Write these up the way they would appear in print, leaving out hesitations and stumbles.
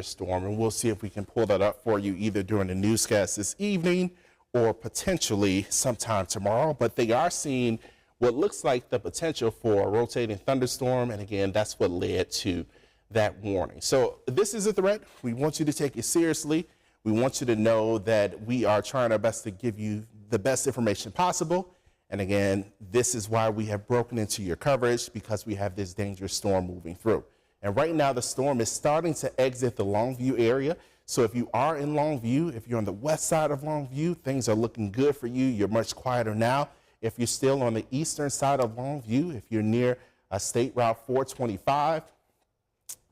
storm, and we'll see if we can pull that up for you either during the newscast this evening or potentially sometime tomorrow. But they are seeing what looks like the potential for a rotating thunderstorm, and again, that's what led to that warning. So this is a threat. We want you to take it seriously. We want you to know that we are trying our best to give you the best information possible. And again, this is why we have broken into your coverage, because we have this dangerous storm moving through. And right now the storm is starting to exit the Longview area. So if you are in Longview, if you're on the west side of Longview, things are looking good for you. You're much quieter now. If you're still on the eastern side of Longview, if you're near State Route 425,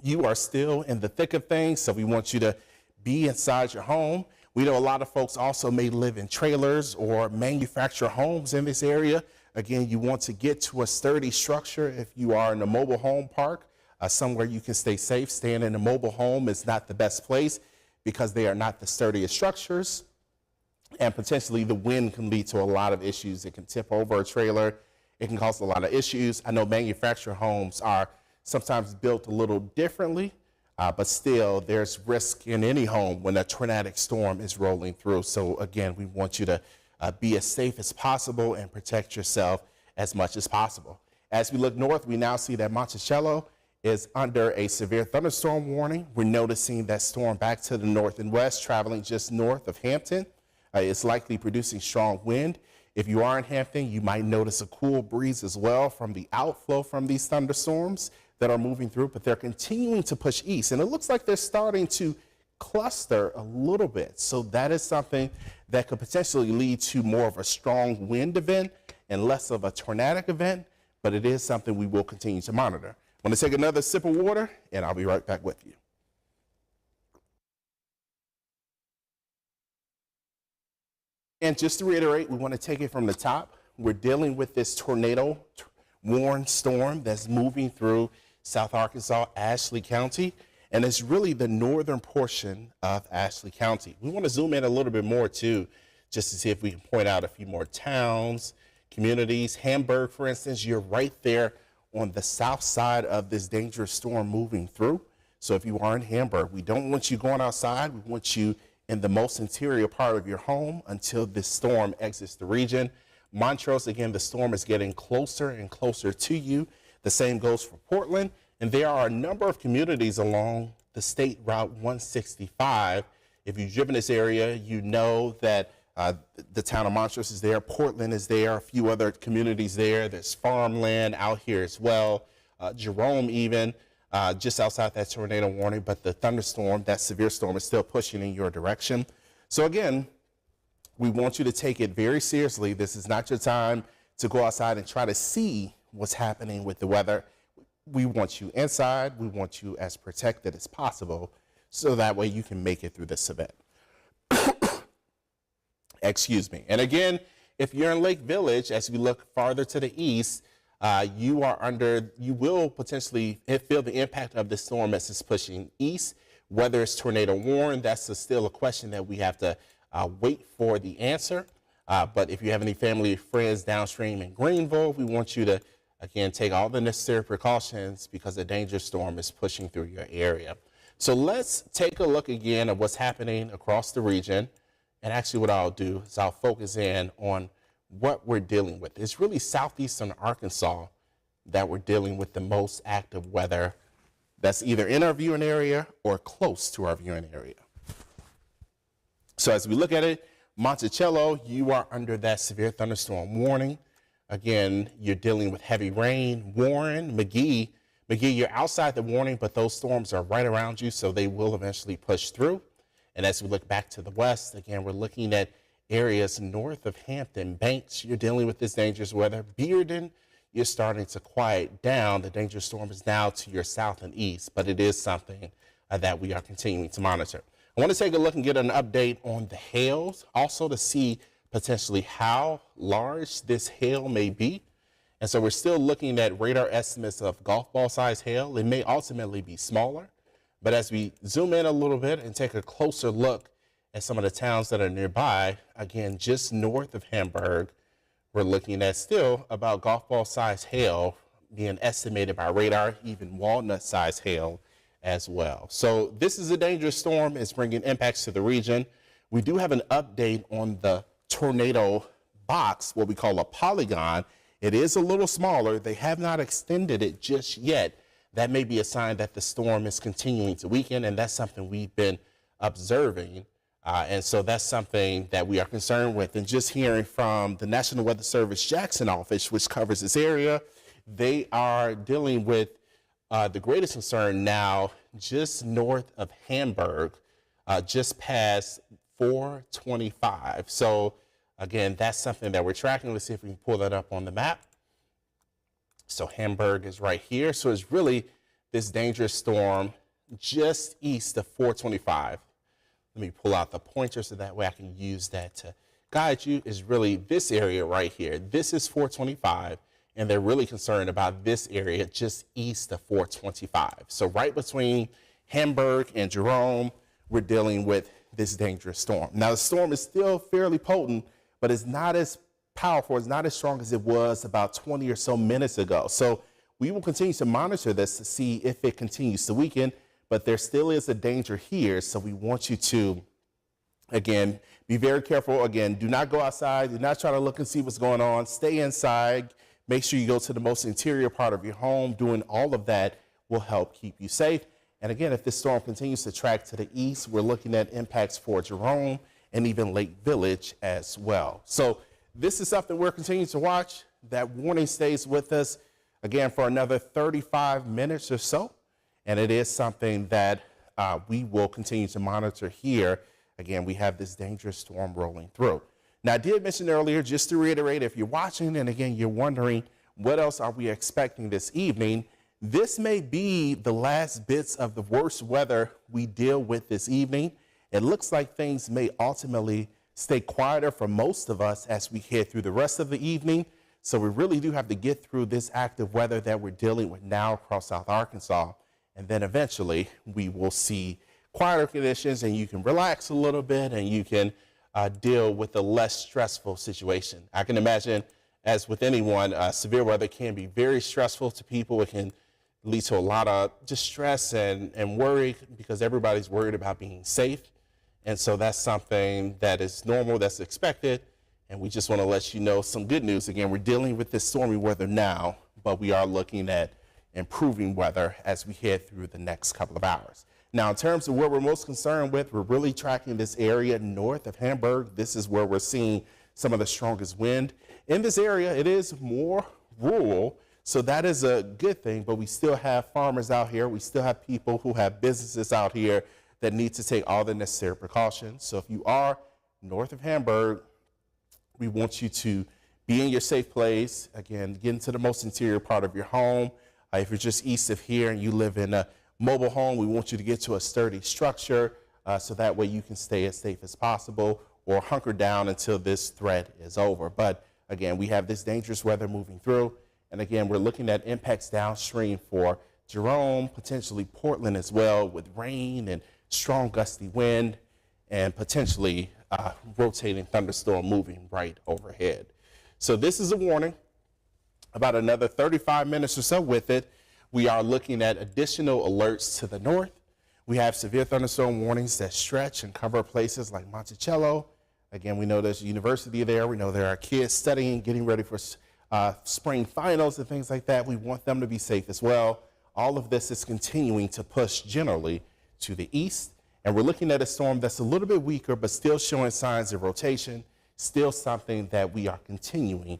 you are still in the thick of things. So we want you to be inside your home. We know a lot of folks also may live in trailers or manufacture homes in this area. Again, you want to get to a sturdy structure. If you are in a mobile home park, somewhere you can stay safe. Staying in a mobile home is not the best place because they are not the sturdiest structures. And potentially the wind can lead to a lot of issues. It can tip over a trailer. It can cause a lot of issues. I know manufactured homes are sometimes built a little differently, but still there's risk in any home when a tornadic storm is rolling through. So again, we want you to be as safe as possible and protect yourself as much as possible. As we look north, we now see that Monticello is under a severe thunderstorm warning. We're noticing that storm back to the north and west, traveling just north of Hampton. It's likely producing strong wind. If you are in Hampton, you might notice a cool breeze as well from the outflow from these thunderstorms that are moving through, but they're continuing to push east. And it looks like they're starting to cluster a little bit. So that is something that could potentially lead to more of a strong wind event and less of a tornadic event, but it is something we will continue to monitor. I'm going to take another sip of water, and I'll be right back with you. And just to reiterate, we want to take it from the top. We're dealing with this tornado warned storm that's moving through South Arkansas, Ashley County, and it's really the northern portion of Ashley County. We want to zoom in a little bit more too, just to see if we can point out a few more towns, communities. Hamburg, for instance, you're right there on the south side of this dangerous storm moving through. So if you are in Hamburg, we don't want you going outside. We want you in the most interior part of your home until this storm exits the region. Montrose, again, the storm is getting closer and closer to you. The same goes for Portland. And there are a number of communities along the State Route 165. If you've driven this area, you know that the town of Montrose is there, Portland is there, a few other communities there. There's farmland out here as well. Jerome even, just outside that tornado warning, but the thunderstorm, that severe storm, is still pushing in your direction. So again, we want you to take it very seriously. This is not your time to go outside and try to see what's happening with the weather. We want you inside. We want you as protected as possible so that way you can make it through this event. Excuse me. And again, if you're in Lake Village, as we look farther to the east, you will potentially feel the impact of the storm as it's pushing east. Whether it's tornado warned, that's still a question that we have to wait for the answer. But if you have any family or friends downstream in Greenville, we want you to, again, take all the necessary precautions because a dangerous storm is pushing through your area. So let's take a look again at what's happening across the region. And actually what I'll do is I'll focus in on what we're dealing with. It's really southeastern Arkansas that we're dealing with the most active weather that's either in our viewing area or close to our viewing area. So as we look at it, Monticello, you are under that severe thunderstorm warning. Again, you're dealing with heavy rain. Warren, McGee, you're outside the warning, but those storms are right around you, so they will eventually push through. And as we look back to the west, again, we're looking at areas north of Hampton. Banks, you're dealing with this dangerous weather. Bearden, you're starting to quiet down. The dangerous storm is now to your south and east, but it is something that we are continuing to monitor. I want to take a look and get an update on the hails, also to see potentially how large this hail may be. And so we're still looking at radar estimates of golf ball size hail. It may ultimately be smaller. But as we zoom in a little bit and take a closer look at some of the towns that are nearby, again, just north of Hamburg, we're looking at still about golf ball size hail being estimated by radar, even walnut size hail as well. So this is a dangerous storm. It's bringing impacts to the region. We do have an update on the tornado box, what we call a polygon. It is a little smaller. They have not extended it just yet. That may be a sign that the storm is continuing to weaken, and that's something we've been observing. And so that's something that we are concerned with. And just hearing from the National Weather Service Jackson office, which covers this area, they are dealing with the greatest concern now just north of Hamburg, just past 425. So again, that's something that we're tracking. Let's see if we can pull that up on the map. So Hamburg is right here. So it's really this dangerous storm just east of 425. Let me pull out the pointer so that way I can use that to guide you. Is really this area right here. This is 425, and they're really concerned about this area just east of 425. So right between Hamburg and Jerome, we're dealing with this dangerous storm. Now the storm is still fairly potent, but it's not as powerful, it's not as strong as it was about 20 or so minutes ago. So we will continue to monitor this to see if it continues to weaken, but there still is a danger here. So we want you to, again, be very careful. Again, do not go outside. Do not try to look and see what's going on. Stay inside. Make sure you go to the most interior part of your home. Doing all of that will help keep you safe. And again, if this storm continues to track to the east, we're looking at impacts for Jerome and even Lake Village as well. So this is something we're continuing to watch. That warning stays with us, again, for another 35 minutes or so. And it is something that we will continue to monitor here. Again, we have this dangerous storm rolling through. Now, I did mention earlier, just to reiterate, if you're watching and again, you're wondering, what else are we expecting this evening? This may be the last bits of the worst weather we deal with this evening. It looks like things may ultimately stay quieter for most of us as we head through the rest of the evening. So we really do have to get through this active weather that we're dealing with now across South Arkansas. And then eventually we will see quieter conditions and you can relax a little bit and you can deal with a less stressful situation. I can imagine, as with anyone, severe weather can be very stressful to people. It can lead to a lot of just stress and worry because everybody's worried about being safe. And so that's something that is normal, that's expected. And we just want to let you know some good news. Again, we're dealing with this stormy weather now, but we are looking at improving weather as we head through the next couple of hours. Now, in terms of where we're most concerned with, we're really tracking this area north of Hamburg. This is where we're seeing some of the strongest wind. In this area, it is more rural, so that is a good thing, but we still have farmers out here. We still have people who have businesses out here that need to take all the necessary precautions. So if you are north of Hamburg, we want you to be in your safe place. Again, get into the most interior part of your home. If you're just east of here and you live in a mobile home, we want you to get to a sturdy structure so that way you can stay as safe as possible or hunker down until this threat is over. But again, we have this dangerous weather moving through. And again, we're looking at impacts downstream for Jerome, potentially Portland as well, with rain and strong gusty wind and potentially rotating thunderstorm moving right overhead. So this is a warning. About another 35 minutes or so with it, we are looking at additional alerts to the north. We have severe thunderstorm warnings that stretch and cover places like Monticello. Again, we know there's a university there. We know there are kids studying, getting ready for spring finals and things like that. We want them to be safe as well. All of this is continuing to push generally to the east. And we're looking at a storm that's a little bit weaker, but still showing signs of rotation, still something that we are continuing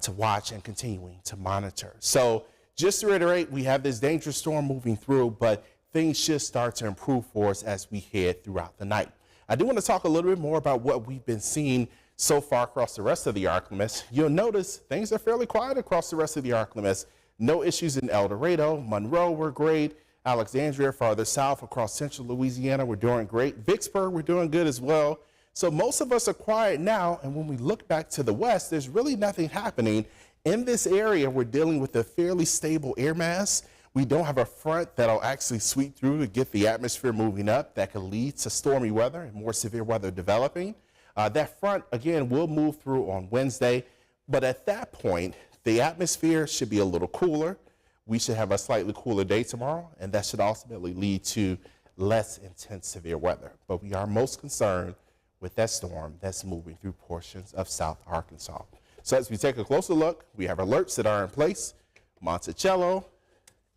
to watch and continuing to monitor. So just to reiterate, we have this dangerous storm moving through, but things should start to improve for us as we head throughout the night. I do want to talk a little bit more about what we've been seeing so far across the rest of the ArkLaMiss. You'll notice things are fairly quiet across the rest of the ArkLaMiss. No issues in El Dorado. Monroe, we're great. Alexandria, farther south across central Louisiana, we're doing great. Vicksburg, we're doing good as well. So most of us are quiet now, and when we look back to the west, there's really nothing happening. In this area, we're dealing with a fairly stable air mass. We don't have a front that'll actually sweep through to get the atmosphere moving up that could lead to stormy weather and more severe weather developing. That front, again, will move through on Wednesday, but at that point, the atmosphere should be a little cooler. we should have a slightly cooler day tomorrow, and that should ultimately lead to less intense severe weather. But we are most concerned with that storm that's moving through portions of South Arkansas. So as we take a closer look, we have alerts that are in place. Monticello,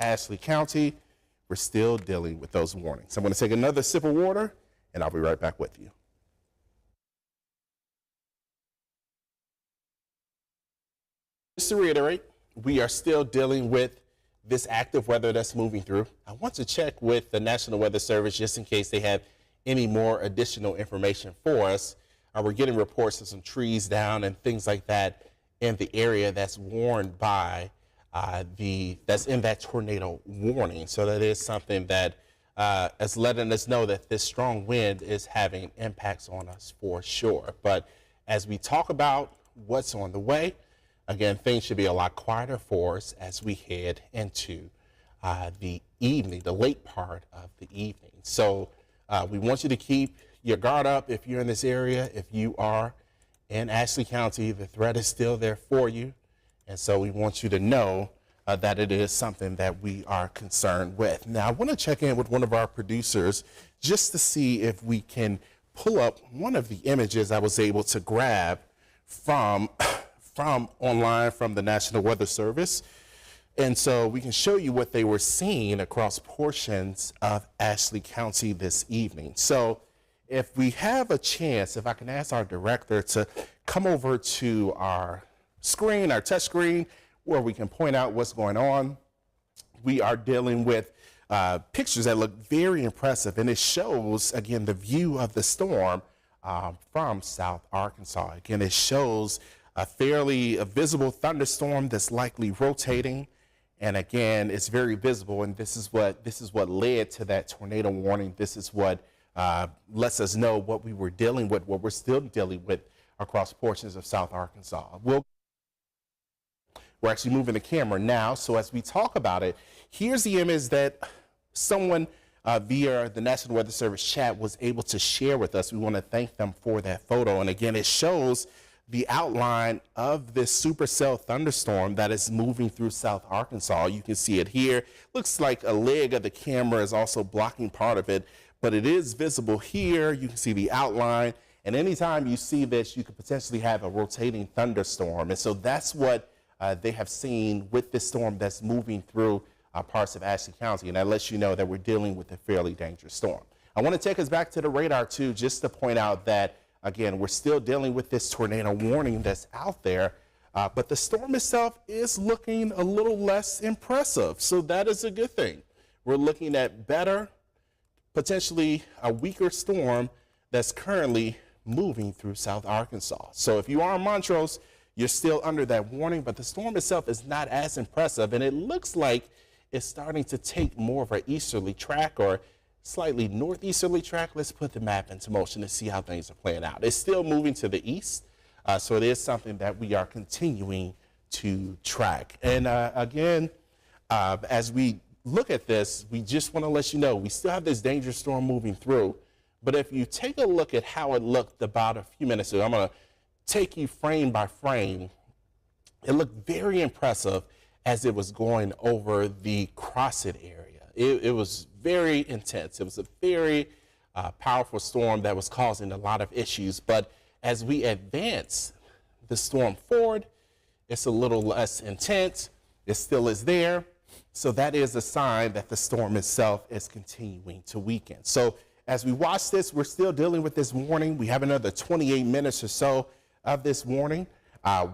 Ashley County, we're still dealing with those warnings. I'm going to take another sip of water, and I'll be right back with you. Just to reiterate, we are still dealing with this active weather that's moving through. I want to check with the National Weather Service just in case they have any more additional information for us. We're getting reports of some trees down and things like that in the area that's warned by that's in that tornado warning. So that is something that is letting us know that this strong wind is having impacts on us for sure. But as we talk about what's on the way, again, things should be a lot quieter for us as we head into the evening, the late part of the evening. So we want you to keep your guard up if you're in this area. If you are in Ashley County, the threat is still there for you. And so we want you to know that it is something that we are concerned with. Now, I want to check in with one of our producers just to see if we can pull up one of the images I was able to grab from online from the National Weather Service. And so we can show you what they were seeing across portions of Ashley County this evening. So if we have a chance, if I can ask our director to come over to our screen, our touch screen, where we can point out what's going on. We are dealing with pictures that look very impressive, and it shows, again, the view of the storm from South Arkansas. Again, it shows a fairly visible thunderstorm that's likely rotating. And again, it's very visible, and this is what led to that tornado warning. This is what lets us know what we were dealing with, what we're still dealing with across portions of South Arkansas. We're actually moving the camera now, so as we talk about it, here's the image that someone via the National Weather Service chat was able to share with us. We want to thank them for that photo. And again, it shows the outline of this supercell thunderstorm that is moving through South Arkansas. You can see it here. Looks like a leg of the camera is also blocking part of it, but it is visible here. You can see the outline, and anytime you see this, you could potentially have a rotating thunderstorm. And so that's what they have seen with this storm that's moving through parts of Ashley County, and that lets you know that we're dealing with a fairly dangerous storm. I want to take us back to the radar too, just to point out that again, we're still dealing with this tornado warning that's out there, but the storm itself is looking a little less impressive. So that is a good thing. We're looking at better, potentially a weaker storm that's currently moving through South Arkansas. So if you are in Montrose, you're still under that warning, but the storm itself is not as impressive, and it looks like it's starting to take more of an easterly track or slightly northeasterly track. Let's put the map into motion to see how things are playing out. It's still moving to the east, so it is something that we are continuing to track. And again, as we look at this, we just want to let you know we still have this dangerous storm moving through, but if you take a look at how it looked about a few minutes ago, I'm going to take you frame by frame. It looked very impressive as it was going over the Crossett area. It was very intense. It was a very powerful storm that was causing a lot of issues. But as we advance the storm forward, it's a little less intense. It still is there. So that is a sign that the storm itself is continuing to weaken. So as we watch this, we're still dealing with this warning. We have another 28 minutes or so of this warning.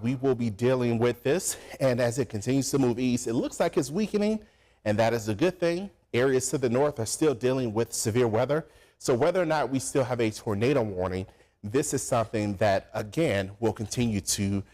We will be dealing with this, and as it continues to move east, it looks like it's weakening, and that is a good thing. Areas to the north are still dealing with severe weather. So whether or not we still have a tornado warning, this is something that, again, will continue to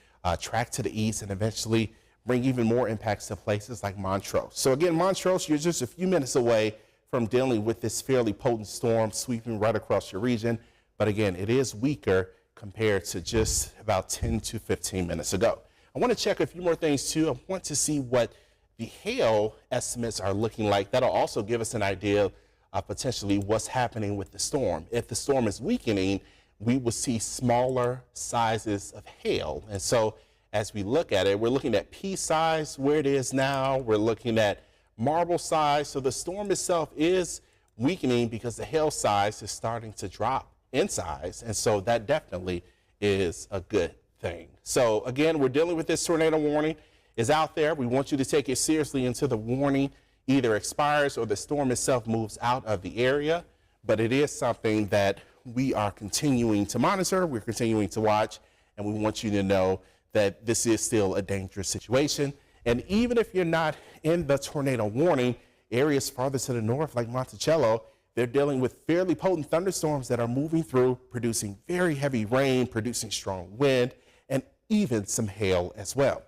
track to the east and eventually bring even more impacts to places like Montrose. So again, Montrose, you're just a few minutes away from dealing with this fairly potent storm sweeping right across your region. But again, it is weaker compared to just about 10 to 15 minutes ago. I want to check a few more things too. I want to see what the hail estimates are looking like. That'll also give us an idea of potentially what's happening with the storm. If the storm is weakening, we will see smaller sizes of hail. And so as we look at it. We're looking at pea size where it is now. We're looking at marble size. So the storm itself is weakening because the hail size is starting to drop in size. And so that definitely is a good thing. So again, we're dealing with this tornado warning is out there. We want you to take it seriously until the warning either expires or the storm itself moves out of the area. But it is something that we are continuing to monitor. We're continuing to watch, and we want you to know that this is still a dangerous situation. And even if you're not in the tornado warning, areas farther to the north, like Monticello, they're dealing with fairly potent thunderstorms that are moving through, producing very heavy rain, producing strong wind, and even some hail as well.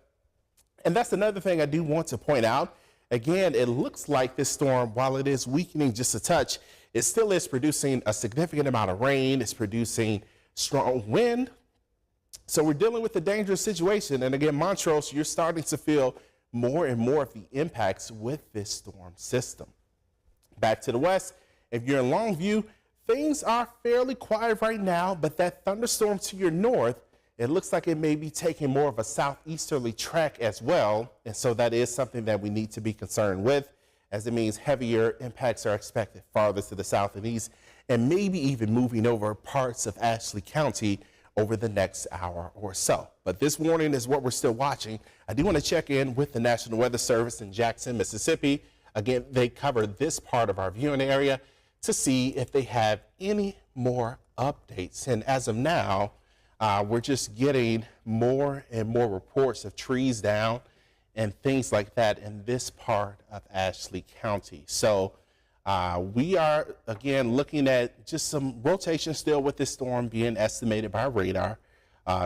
And that's another thing I do want to point out. Again, it looks like this storm, while it is weakening just a touch, it still is producing a significant amount of rain. It's producing strong wind. So we're dealing with a dangerous situation. And again, Montrose, you're starting to feel more and more of the impacts with this storm system. Back to the west, if you're in Longview, things are fairly quiet right now, but that thunderstorm to your north, it looks like it may be taking more of a southeasterly track as well. And so that is something that we need to be concerned with, as it means heavier impacts are expected farther to the south and east, and maybe even moving over parts of Ashley County over the next hour or so. But this warning is what we're still watching. I do want to check in with the National Weather Service in Jackson, Mississippi. Again, they cover this part of our viewing area to see if they have any more updates. And as of now, we're just getting more and more reports of trees down and things like that in this part of Ashley County. So we are, again, looking at just some rotation still with this storm being estimated by radar.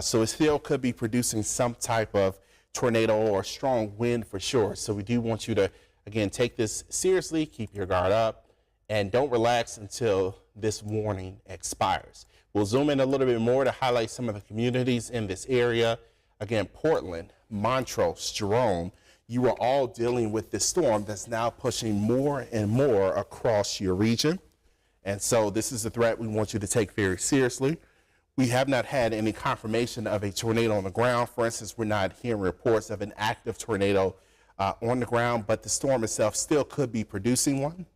So it still could be producing some type of tornado or strong wind for sure. So we do want you to, again, take this seriously, keep your guard up, and don't relax until this warning expires. We'll zoom in a little bit more to highlight some of the communities in this area. Again, Portland, Montrose, Jerome, you are all dealing with this storm that's now pushing more and more across your region. And so this is a threat we want you to take very seriously. We have not had any confirmation of a tornado on the ground. For instance, we're not hearing reports of an active tornado on the ground, but the storm itself still could be producing one.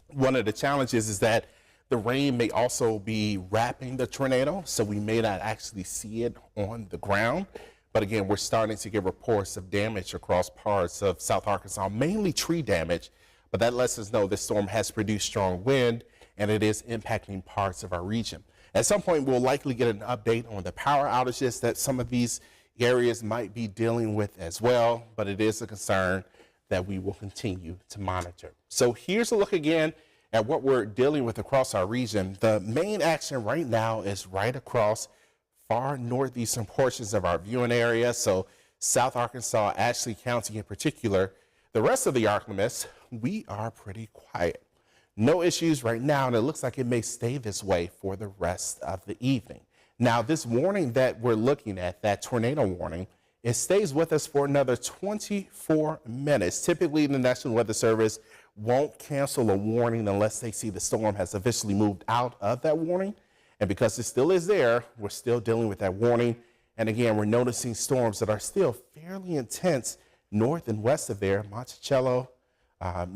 One of the challenges is that the rain may also be wrapping the tornado, so we may not actually see it on the ground. But again, we're starting to get reports of damage across parts of South Arkansas, mainly tree damage. But that lets us know this storm has produced strong wind and it is impacting parts of our region. At some point, we'll likely get an update on the power outages that some of these areas might be dealing with as well. But it is a concern that we will continue to monitor. So here's a look again at what we're dealing with across our region. The main action right now is right across far northeastern portions of our viewing area. So South Arkansas, Ashley County in particular. The rest of the Arklamas, we are pretty quiet. No issues right now, and it looks like it may stay this way for the rest of the evening. Now, this warning that we're looking at, that tornado warning, it stays with us for another 24 minutes. Typically, the National Weather Service won't cancel a warning unless they see the storm has officially moved out of that warning. And because it still is there, we're still dealing with that warning. And again, we're noticing storms that are still fairly intense north and west of there. Monticello,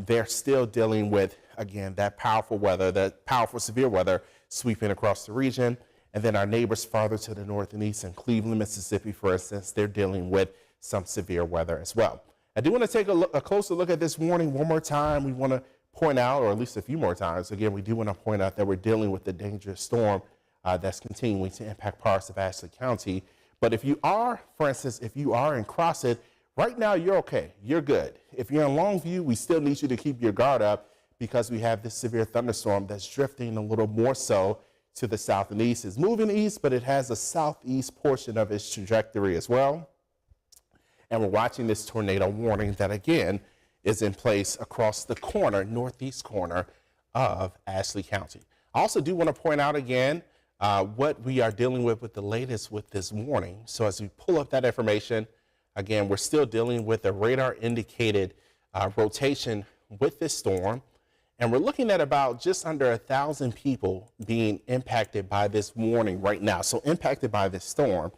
they're still dealing with, again, that powerful weather, that powerful severe weather sweeping across the region. And then our neighbors farther to the north and east in Cleveland, Mississippi, for instance, they're dealing with some severe weather as well. I do want to take a closer look at this warning one more time. We want to point out, or at least a few more times, again, we do want to point out that we're dealing with the dangerous storm that's continuing to impact parts of Ashley County. But if you are, for instance, if you are in Crossett, right now you're okay, you're good. If you're in Longview, we still need you to keep your guard up because we have this severe thunderstorm that's drifting a little more so to the south and east. It's moving east, but it has a southeast portion of its trajectory as well. And we're watching this tornado warning that, again, is in place across the corner, northeast corner of Ashley County. I also do want to point out again what we are dealing with the latest with this warning. So as we pull up that information, again, we're still dealing with a radar indicated rotation with this storm. And we're looking at about just under 1,000 people being impacted by this warning right now. So impacted by this storm.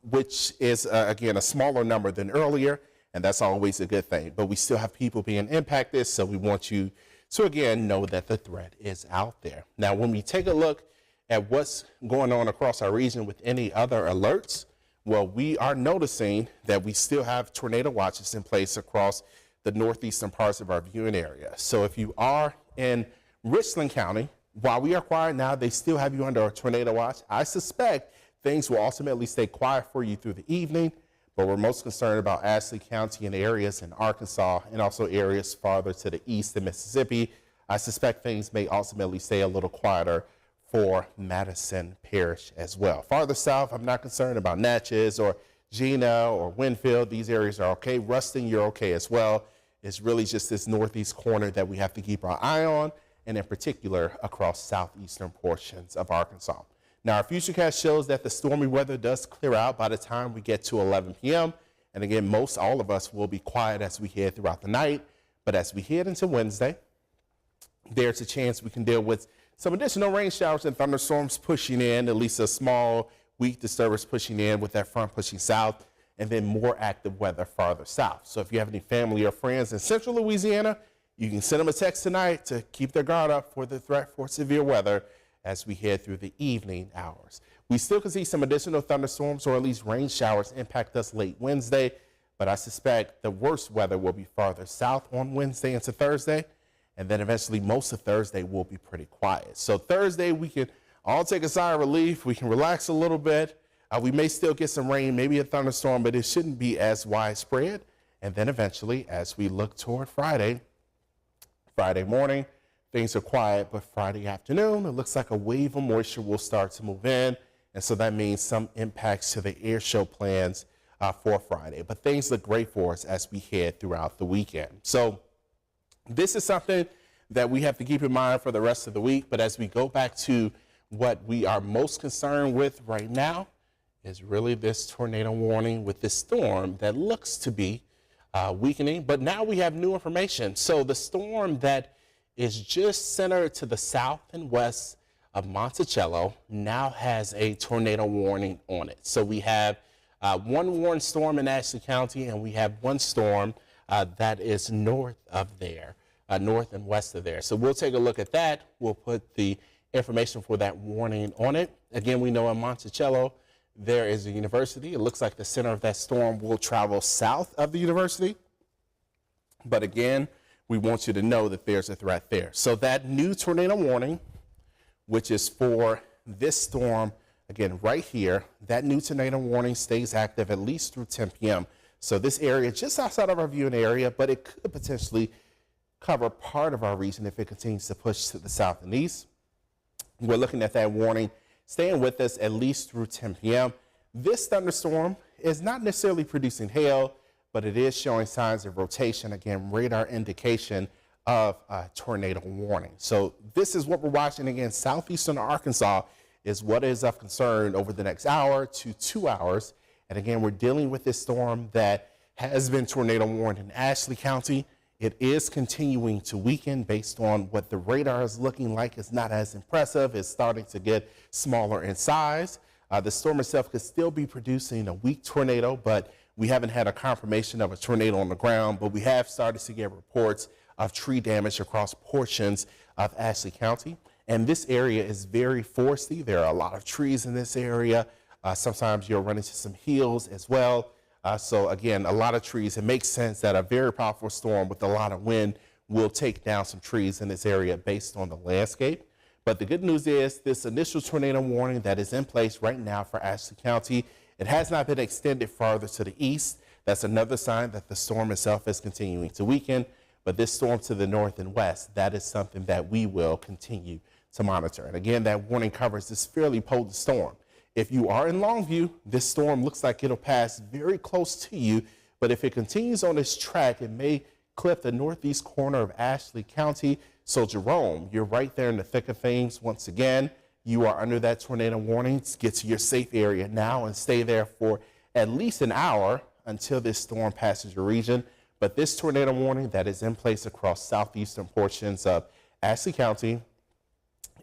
which is, again, a smaller number than earlier, and that's always a good thing. But we still have people being impacted, so we want you to, again, know that the threat is out there. Now, when we take a look at what's going on across our region with any other alerts, well, we are noticing that we still have tornado watches in place across the northeastern parts of our viewing area. So if you are in Richland County, while we are quiet now, they still have you under a tornado watch. I suspect things will ultimately stay quiet for you through the evening, but we're most concerned about Ashley County and areas in Arkansas and also areas farther to the east in Mississippi. I suspect things may ultimately stay a little quieter for Madison Parish as well. Farther south, I'm not concerned about Natchez or Gina or Winfield. These areas are okay. Ruston, you're okay as well. It's really just this northeast corner that we have to keep our eye on, and in particular across southeastern portions of Arkansas. Now, our futurecast shows that the stormy weather does clear out by the time we get to 11 p.m. And again, all of us will be quiet as we head throughout the night. But as we head into Wednesday, there's a chance we can deal with some additional rain showers and thunderstorms pushing in, at least a small weak disturbance pushing in with that front pushing south, and then more active weather farther south. So if you have any family or friends in central Louisiana, you can send them a text tonight to keep their guard up for the threat for severe weather as we head through the evening hours. We still can see some additional thunderstorms or at least rain showers impact us late Wednesday, but I suspect the worst weather will be farther south on Wednesday into Thursday. And then eventually most of Thursday will be pretty quiet. So Thursday, we can all take a sigh of relief. We can relax a little bit. We may still get some rain, maybe a thunderstorm, but it shouldn't be as widespread. And then eventually, as we look toward Friday morning, things are quiet, but Friday afternoon, it looks like a wave of moisture will start to move in. And so that means some impacts to the air show plans for Friday. But things look great for us as we head throughout the weekend. So this is something that we have to keep in mind for the rest of the week. But as we go back to what we are most concerned with right now is really this tornado warning with this storm that looks to be weakening. But now we have new information. So the storm that is just centered to the south and west of Monticello now has a tornado warning on it. So we have one warned storm in Ashley County, and we have one storm that is north of there, north and west of there. So we'll take a look at that. We'll put the information for that warning on it. Again, we know in Monticello, there is a university. It looks like the center of that storm will travel south of the university. But again, we want you to know that there's a threat there. So that new tornado warning, which is for this storm, again, right here, that new tornado warning stays active at least through 10 p.m. So this area just outside of our viewing area, but it could potentially cover part of our region if it continues to push to the south and east. We're looking at that warning staying with us at least through 10 p.m. This thunderstorm is not necessarily producing hail, but it is showing signs of rotation. Again, radar indication of a tornado warning. So this is what we're watching. Again, southeastern Arkansas is what is of concern over the next hour to 2 hours. And again, we're dealing with this storm that has been tornado warned in Ashley County. It is continuing to weaken based on what the radar is looking like. It's not as impressive. It's starting to get smaller in size. The storm itself could still be producing a weak tornado, but we haven't had a confirmation of a tornado on the ground, but we have started to get reports of tree damage across portions of Ashley County. And this area is very foresty. There are a lot of trees in this area. Sometimes you'll run into some hills as well. So again, a lot of trees. It makes sense that a very powerful storm with a lot of wind will take down some trees in this area based on the landscape. But the good news is this initial tornado warning that is in place right now for Ashley County, it has not been extended farther to the east. That's another sign that the storm itself is continuing to weaken. But this storm to the north and west, that is something that we will continue to monitor. And again, that warning covers this fairly potent storm. If you are in Longview, this storm looks like it'll pass very close to you. But if it continues on this track, it may clip the northeast corner of Ashley County. So Jerome, you're right there in the thick of things. Once again, you are under that tornado warning. Get to your safe area now and stay there for at least an hour until this storm passes your region. But this tornado warning that is in place across southeastern portions of Ashley County,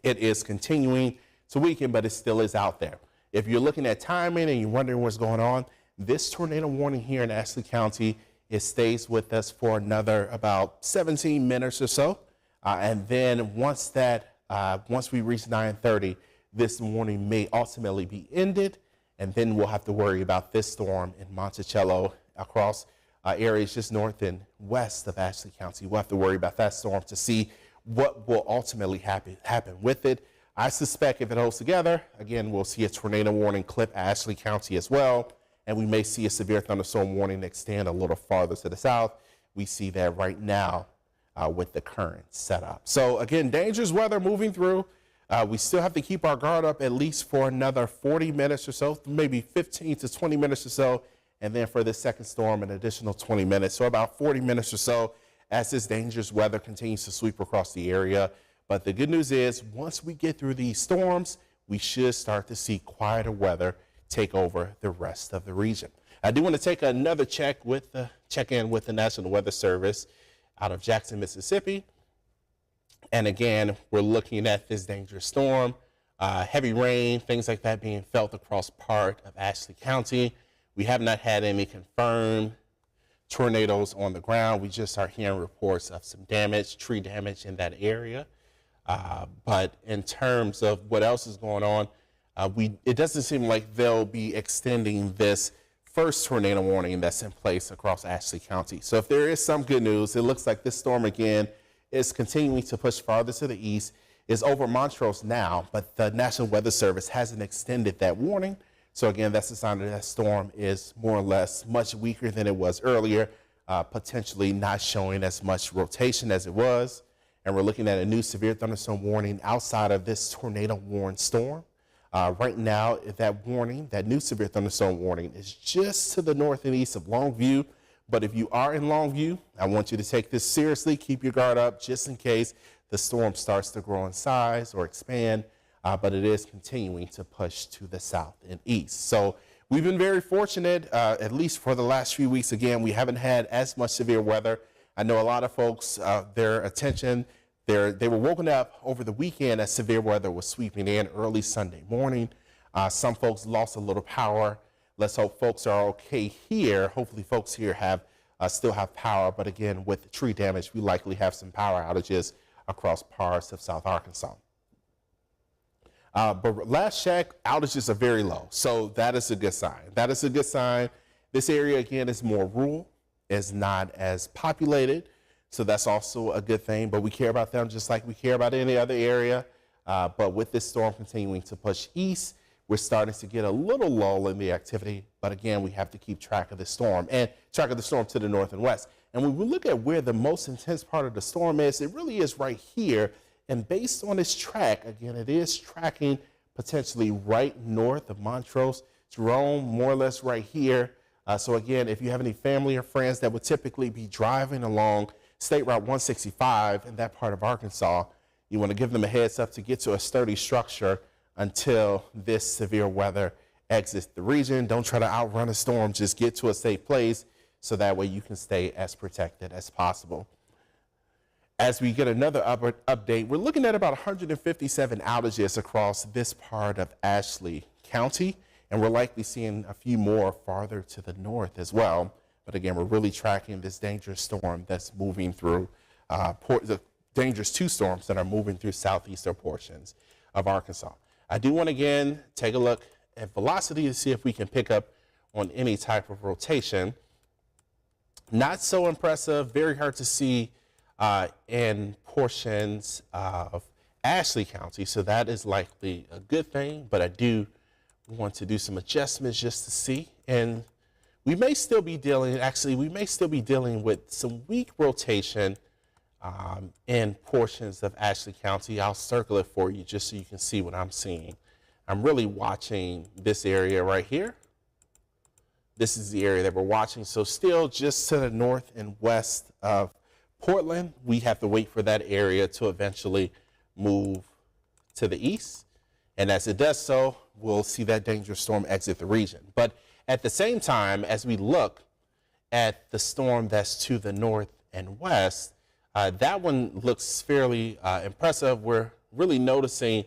it is continuing to weaken, but it still is out there. If you're looking at timing and you're wondering what's going on, this tornado warning here in Ashley County, it stays with us for another about 17 minutes or so. And then once we reach 9:30, this warning may ultimately be ended. And then we'll have to worry about this storm in Monticello across areas just north and west of Ashley County. We'll have to worry about that storm to see what will ultimately happen with it. I suspect if it holds together, again, we'll see a tornado warning clip Ashley County as well, and we may see a severe thunderstorm warning extend a little farther to the south. We see that right now with the current setup. So again, dangerous weather moving through. We still have to keep our guard up at least for another 40 minutes or so, maybe 15 to 20 minutes or so, and then for this second storm, an additional 20 minutes, so about 40 minutes or so as this dangerous weather continues to sweep across the area. But the good news is once we get through these storms, we should start to see quieter weather take over the rest of the region. I do want to take another check in with the National Weather Service out of Jackson, Mississippi. And again, we're looking at this dangerous storm, heavy rain, things like that being felt across part of Ashley County. We have not had any confirmed tornadoes on the ground. We just are hearing reports of some damage, tree damage in that area. But in terms of what else is going on, it doesn't seem like they'll be extending this first tornado warning that's in place across Ashley County. So if there is some good news, it looks like this storm again is continuing to push farther to the east, is over Montrose now, but the National Weather Service hasn't extended that warning. So again, that's a sign that that storm is more or less much weaker than it was earlier, potentially not showing as much rotation as it was. And we're looking at a new severe thunderstorm warning outside of this tornado warned storm. Right now, that warning, that new severe thunderstorm warning, is just to the north and east of Longview. But if you are in Longview, I want you to take this seriously. Keep your guard up just in case the storm starts to grow in size or expand. But it is continuing to push to the south and east. So we've been very fortunate, at least for the last few weeks. Again, we haven't had as much severe weather. I know a lot of folks, their attention, they were woken up over the weekend as severe weather was sweeping in early Sunday morning. Some folks lost a little power. Let's hope folks are okay here. Hopefully folks here still have power. But again, with the tree damage, we likely have some power outages across parts of South Arkansas. But last check, outages are very low. So that is a good sign. That is a good sign. This area, again, is more rural, is not as populated. So that's also a good thing. But we care about them just like we care about any other area. But with this storm continuing to push east, we're starting to get a little lull in the activity. But again, we have to keep track of the storm and track of the storm to the north and west. And when we look at where the most intense part of the storm is, it really is right here. And based on its track, again, it is tracking potentially right north of Montrose. Jerome, more or less right here. So again, if you have any family or friends that would typically be driving along State Route 165 in that part of Arkansas, you want to give them a heads up to get to a sturdy structure until this severe weather exits the region. Don't try to outrun a storm. Just get to a safe place so that way you can stay as protected as possible. As we get another update, we're looking at about 157 outages across this part of Ashley County, and we're likely seeing a few more farther to the north as well. But again, we're really tracking this dangerous storm that's moving through, the dangerous two storms that are moving through southeastern portions of Arkansas. I do want to again take a look at velocity to see if we can pick up on any type of rotation. Not so impressive, very hard to see in portions of Ashley County, so that is likely a good thing, but I do want to do some adjustments just to see. And we may still be dealing with some weak rotation in portions of Ashley County. I'll circle it for you just so you can see what I'm seeing. I'm really watching this area right here. This is the area that we're watching. So still just to the north and west of Portland, we have to wait for that area to eventually move to the east. And as it does so, we'll see that dangerous storm exit the region. But at the same time, as we look at the storm that's to the north and west, that one looks fairly impressive. We're really noticing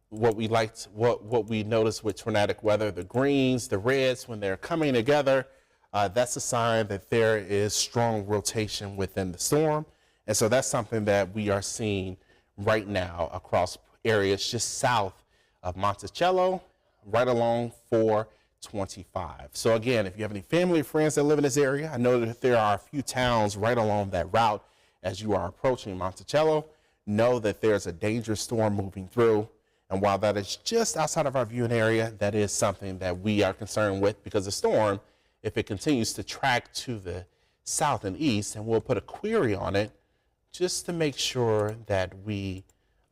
what we notice with tornadic weather, the greens, the reds, when they're coming together, that's a sign that there is strong rotation within the storm. And so that's something that we are seeing right now across areas just south of Monticello, right along 425. So again, if you have any family or friends that live in this area, I know that there are a few towns right along that route as you are approaching Monticello. Know that there's a dangerous storm moving through. And while that is just outside of our viewing area, that is something that we are concerned with, because the storm, if it continues to track to the south and east, and we'll put a query on it just to make sure that we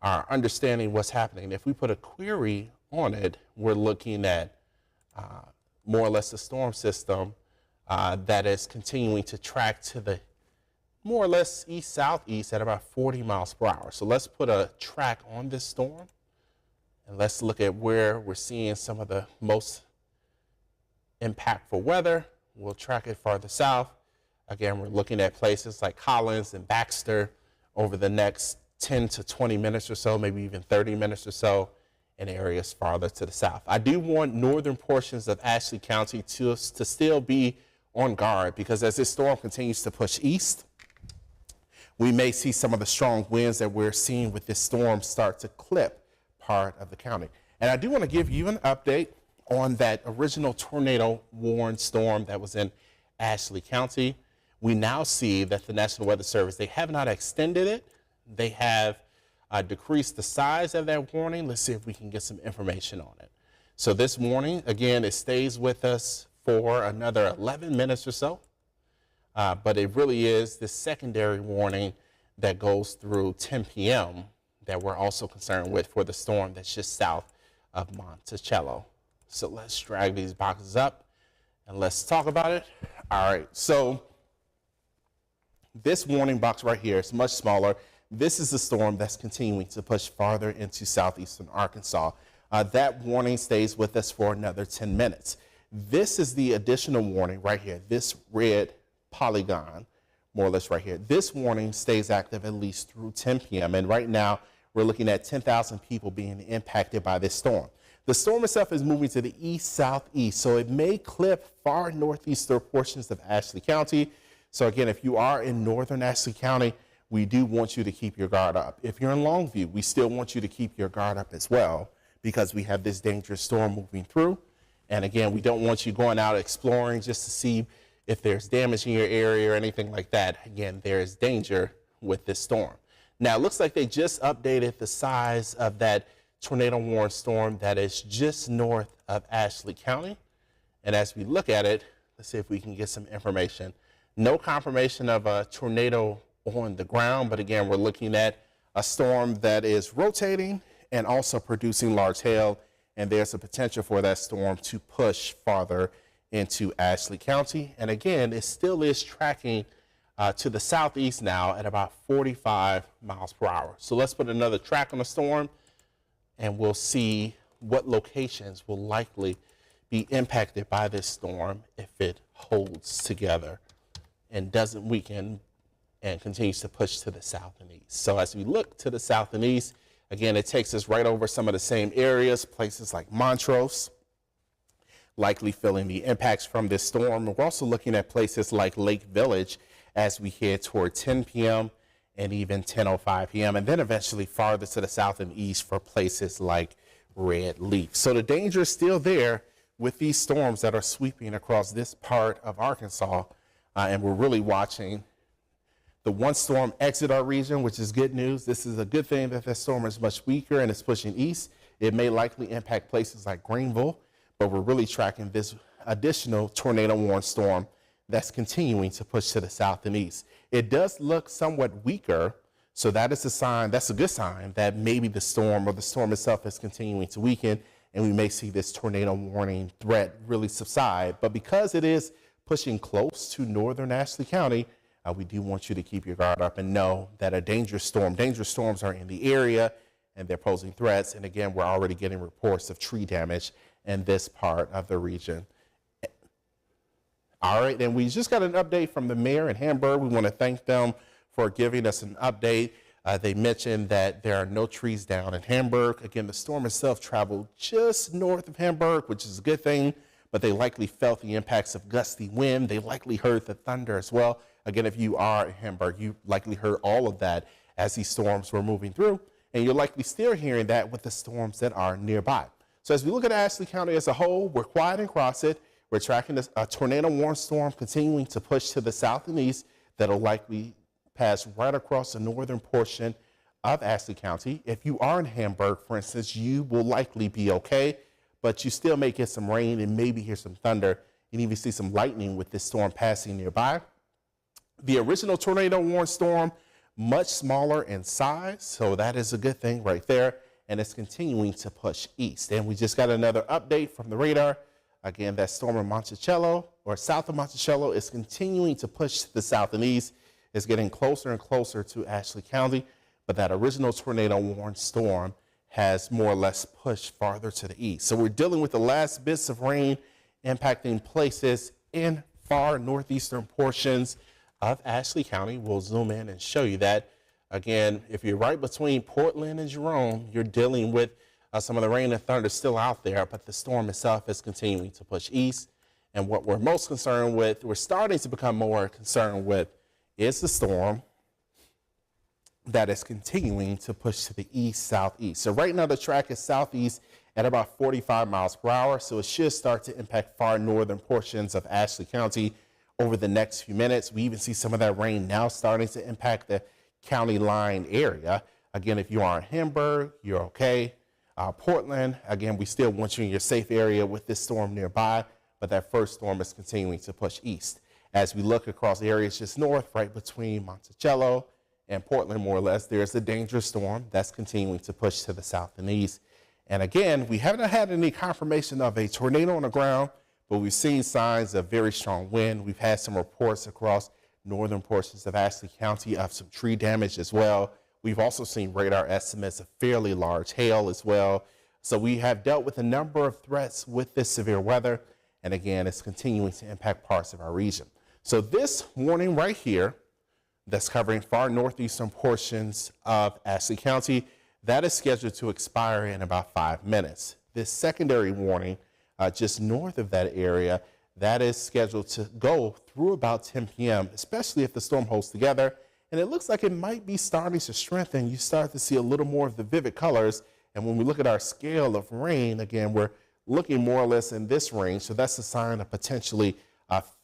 are understanding what's happening. If we put a query on it, we're looking at more or less the storm system that is continuing to track to the more or less east-southeast at about 40 miles per hour. So let's put a track on this storm, and let's look at where we're seeing some of the most impactful weather. We'll track it farther south. Again, we're looking at places like Collins and Baxter over the next 10 to 20 minutes or so, maybe even 30 minutes or so, in areas farther to the south. I do want northern portions of Ashley County to still be on guard, because as this storm continues to push east, we may see some of the strong winds that we're seeing with this storm start to clip part of the county. And I do want to give you an update on that original tornado warned storm that was in Ashley County. We now see that the National Weather Service, they have not extended it. They have decreased the size of that warning. Let's see if we can get some information on it. So this morning, again, it stays with us for another 11 minutes or so. But it really is the secondary warning that goes through 10 p.m. that we're also concerned with for the storm that's just south of Monticello. So let's drag these boxes up and let's talk about it. All right, so this warning box right here is much smaller. This is the storm that's continuing to push farther into southeastern Arkansas. That warning stays with us for another 10 minutes. This is the additional warning right here, this red polygon, more or less right here. This warning stays active at least through 10 p.m. And right now, we're looking at 10,000 people being impacted by this storm. The storm itself is moving to the east-southeast, so it may clip far northeastern portions of Ashley County. So again, if you are in northern Ashley County, we do want you to keep your guard up. If you're in Longview, we still want you to keep your guard up as well, because we have this dangerous storm moving through. And again, we don't want you going out exploring just to see if there's damage in your area or anything like that. Again, there is danger with this storm. Now, it looks like they just updated the size of that tornado warned storm that is just north of Ashley County. And as we look at it, let's see if we can get some information. No confirmation of a tornado on the ground, but again, we're looking at a storm that is rotating and also producing large hail, and there's a potential for that storm to push farther into Ashley County. And again, it still is tracking to the southeast now at about 45 miles per hour. So let's put another track on the storm, and we'll see what locations will likely be impacted by this storm if it holds together and doesn't weaken and continues to push to the south and east. So as we look to the south and east, again, it takes us right over some of the same areas, places like Montrose, likely feeling the impacts from this storm. We're also looking at places like Lake Village as we head toward 10 p.m. and even 10:05 p.m. and then eventually farther to the south and east for places like Red Leaf. So the danger is still there with these storms that are sweeping across this part of Arkansas, and we're really watching the one storm exit our region, which is good news. This is a good thing that this storm is much weaker and it's pushing east. It may likely impact places like Greenville, but we're really tracking this additional tornado warned storm that's continuing to push to the south and east. It does look somewhat weaker, so that is a sign, that's a good sign that maybe the storm or the storm itself is continuing to weaken, and we may see this tornado warning threat really subside. But because it is pushing close to northern Ashley County, we do want you to keep your guard up and know that dangerous storms are in the area and they're posing threats. And again, we're already getting reports of tree damage in this part of the region. All right, and we just got an update from the mayor in Hamburg. We want to thank them for giving us an update. They mentioned that there are no trees down in Hamburg. Again, the storm itself traveled just north of Hamburg, which is a good thing, but they likely felt the impacts of gusty wind. They likely heard the thunder as well. Again, if you are in Hamburg, you likely heard all of that as these storms were moving through, and you're likely still hearing that with the storms that are nearby. So as we look at Ashley County as a whole, we're quiet across it. We're tracking a tornado warning storm continuing to push to the south and east that'll likely pass right across the northern portion of Ashley County. If you are in Hamburg, for instance, you will likely be okay, but you still may get some rain and maybe hear some thunder and even see some lightning with this storm passing nearby. The original tornado warning storm, much smaller in size, so that is a good thing right there, and it's continuing to push east. And we just got another update from the radar. Again, that storm in Monticello, or south of Monticello, is continuing to push to the south and east. It's getting closer and closer to Ashley County, but that original tornado warning storm has more or less pushed farther to the east. So we're dealing with the last bits of rain impacting places in far northeastern portions of Ashley County. We'll zoom in and show you that. Again, if you're right between Portland and Jerome, you're dealing with some of the rain and thunder still out there, but the storm itself is continuing to push east. And what we're most concerned with, we're starting to become more concerned with, is the storm that is continuing to push to the east, southeast. So right now the track is southeast at about 45 miles per hour. So it should start to impact far northern portions of Ashley County over the next few minutes. We even see some of that rain now starting to impact the county line area. Again, if you are in Hamburg, you're okay. Portland, again, we still want you in your safe area with this storm nearby, but that first storm is continuing to push east. As we look across areas just north, right between Monticello and Portland, more or less, there's a dangerous storm that's continuing to push to the south and east. And again, we haven't had any confirmation of a tornado on the ground, but we've seen signs of very strong wind. We've had some reports across northern portions of Ashley County of some tree damage as well. We've also seen radar estimates of fairly large hail as well. So we have dealt with a number of threats with this severe weather. And again, it's continuing to impact parts of our region. So this warning right here, that's covering far northeastern portions of Ashley County, that is scheduled to expire in about 5 minutes. This secondary warning, just north of that area, that is scheduled to go through about 10 p.m., especially if the storm holds together. And it looks like it might be starting to strengthen. You start to see a little more of the vivid colors. And when we look at our scale of rain, again, we're looking more or less in this range. So that's a sign of potentially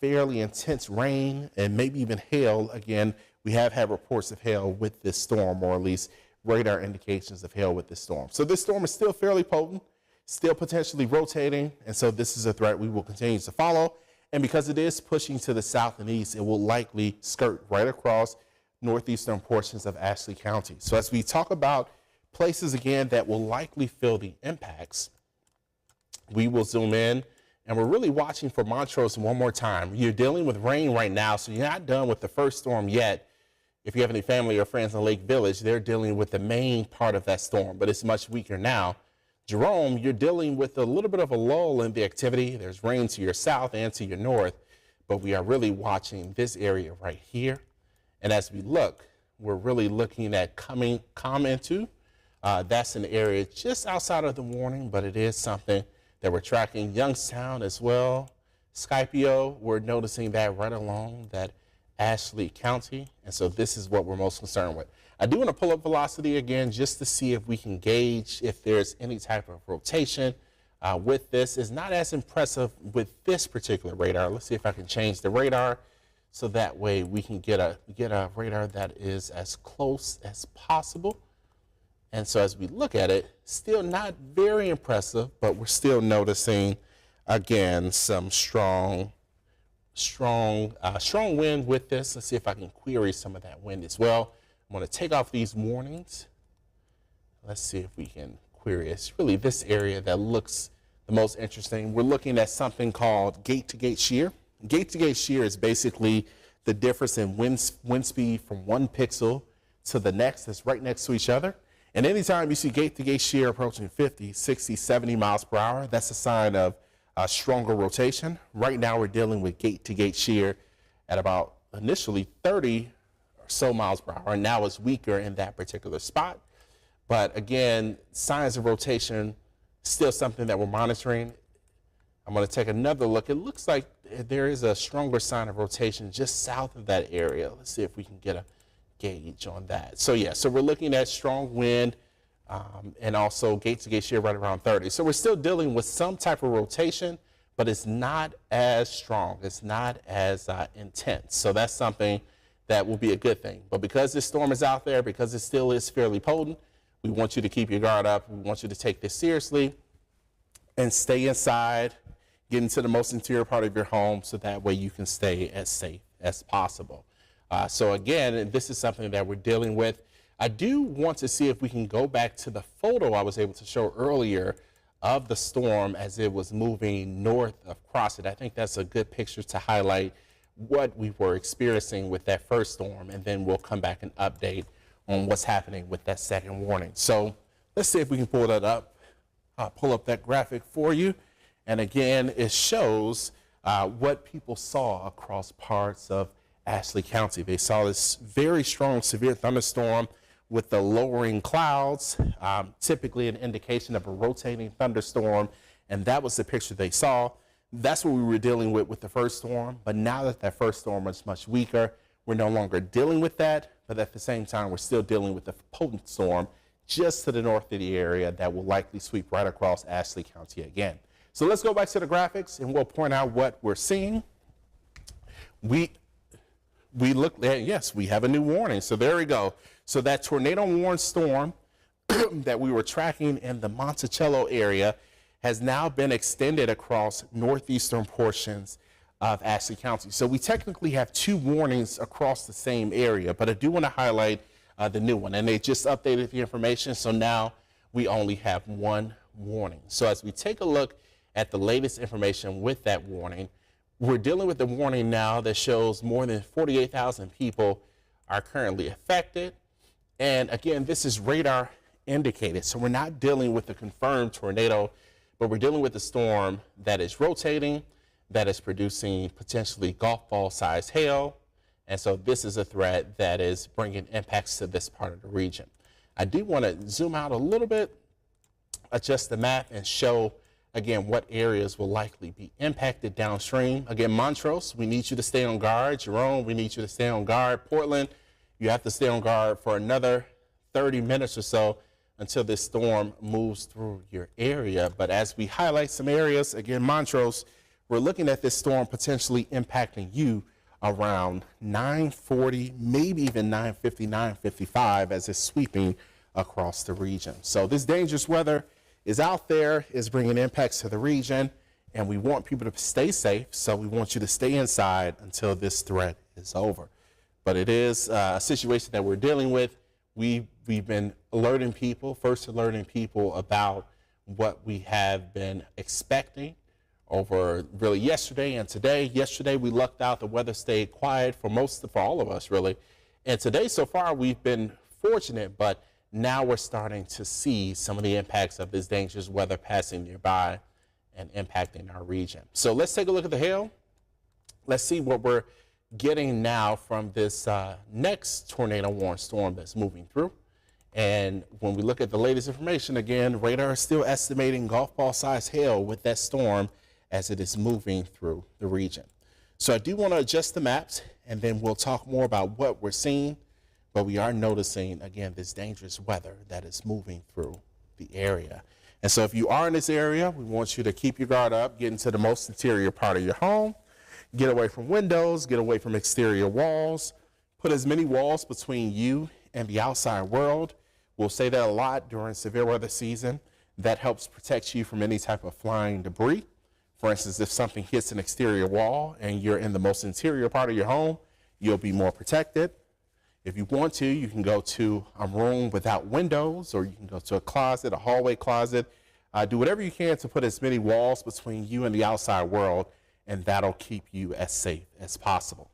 fairly intense rain and maybe even hail. Again, we have had reports of hail with this storm, or at least radar indications of hail with this storm. So this storm is still fairly potent, still potentially rotating. And so this is a threat we will continue to follow. And because it is pushing to the south and east, it will likely skirt right across northeastern portions of Ashley County. So as we talk about places again that will likely feel the impacts, we will zoom in, and we're really watching for Montrose one more time. You're dealing with rain right now, so you're not done with the first storm yet. If you have any family or friends in Lake Village, they're dealing with the main part of that storm, but it's much weaker now. Jerome, you're dealing with a little bit of a lull in the activity. There's rain to your south and to your north, but we are really watching this area right here. And as we look, we're really looking at Commentu. That's an area just outside of the warning, but it is something that we're tracking. Youngstown as well. Scipio, we're noticing that right along that Ashley County. And so this is what we're most concerned with. I do want to pull up velocity again just to see if we can gauge if there's any type of rotation with this. It's not as impressive with this particular radar. Let's see if I can change the radar so that way we can get a radar that is as close as possible. And so as we look at it, still not very impressive, but we're still noticing, again, some strong wind with this. Let's see if I can query some of that wind as well. I'm going to take off these warnings. Let's see if we can query it. It's really this area that looks the most interesting. We're looking at something called gate-to-gate shear. Gate-to-gate shear is basically the difference in wind speed from one pixel to the next that's right next to each other. And anytime you see gate-to-gate shear approaching 50, 60, 70 miles per hour, that's a sign of stronger rotation. Right now we're dealing with gate-to-gate shear at about initially 30 so miles per hour, and now it's weaker in that particular spot. But again, signs of rotation, still something that we're monitoring. I'm going to take another look. It looks like there is a stronger sign of rotation just south of that area. Let's see if we can get a gauge on that. So yeah, so we're looking at strong wind and also gate-to-gate shear right around 30. So we're still dealing with some type of rotation, but it's not as strong. It's not as intense. So that's something that will be a good thing. But because this storm is out there, because it still is fairly potent, we want you to keep your guard up. We want you to take this seriously and stay inside, get into the most interior part of your home so that way you can stay as safe as possible. So again, this is something that we're dealing with. I do want to see if we can go back to the photo I was able to show earlier of the storm as it was moving north of Crossett. I think that's a good picture to highlight what we were experiencing with that first storm, and then we'll come back and update on what's happening with that second warning. So let's see if we can pull that up. I'll pull up that graphic for you. And again, it shows what people saw across parts of Ashley County. They saw this very strong, severe thunderstorm with the lowering clouds, typically an indication of a rotating thunderstorm. And that was the picture they saw. That's what we were dealing with the first storm. But now that that first storm was much weaker, we're no longer dealing with that. But at the same time, we're still dealing with the potent storm just to the north of the area that will likely sweep right across Ashley County again. So let's go back to the graphics and we'll point out what we're seeing. We look at, yes, we have a new warning. So there we go. So that tornado warned storm that we were tracking in the Monticello area has now been extended across northeastern portions of Ashley County. So we technically have two warnings across the same area, but I do want to highlight the new one. And they just updated the information, so now we only have one warning. So as we take a look at the latest information with that warning, we're dealing with the warning now that shows more than 48,000 people are currently affected. And again, this is radar indicated. So we're not dealing with a confirmed tornado, but we're dealing with a storm that is rotating, that is producing potentially golf ball sized hail. And so this is a threat that is bringing impacts to this part of the region. I do want to zoom out a little bit, adjust the map, and show again what areas will likely be impacted downstream. Again, Montrose, we need you to stay on guard. Jerome, we need you to stay on guard. Portland, you have to stay on guard for another 30 minutes or so until this storm moves through your area. But as we highlight some areas, again, Montrose, we're looking at this storm potentially impacting you around 9:40, maybe even 9:50, 9:55 as it's sweeping across the region. So this dangerous weather is out there, is bringing impacts to the region, and we want people to stay safe. So we want you to stay inside until this threat is over. But it is a situation that we're dealing with. We've been alerting people, first alerting people about what we have been expecting over really yesterday and today. Yesterday we lucked out, the weather stayed quiet for all of us really. And today so far we've been fortunate, but now we're starting to see some of the impacts of this dangerous weather passing nearby and impacting our region. So let's take a look at the hail. Let's see what we're getting now from this next tornado warned storm that's moving through. And when we look at the latest information, again, radar is still estimating golf ball sized hail with that storm as it is moving through the region. So I do want to adjust the maps, and then we'll talk more about what we're seeing. But we are noticing, again, this dangerous weather that is moving through the area. And so if you are in this area, we want you to keep your guard up, get into the most interior part of your home, get away from windows, get away from exterior walls, put as many walls between you and the outside world. We'll say that a lot during severe weather season. That helps protect you from any type of flying debris. For instance, if something hits an exterior wall and you're in the most interior part of your home, you'll be more protected. If you want to, you can go to a room without windows, or you can go to a closet, a hallway closet. Do whatever you can to put as many walls between you and the outside world, and that'll keep you as safe as possible.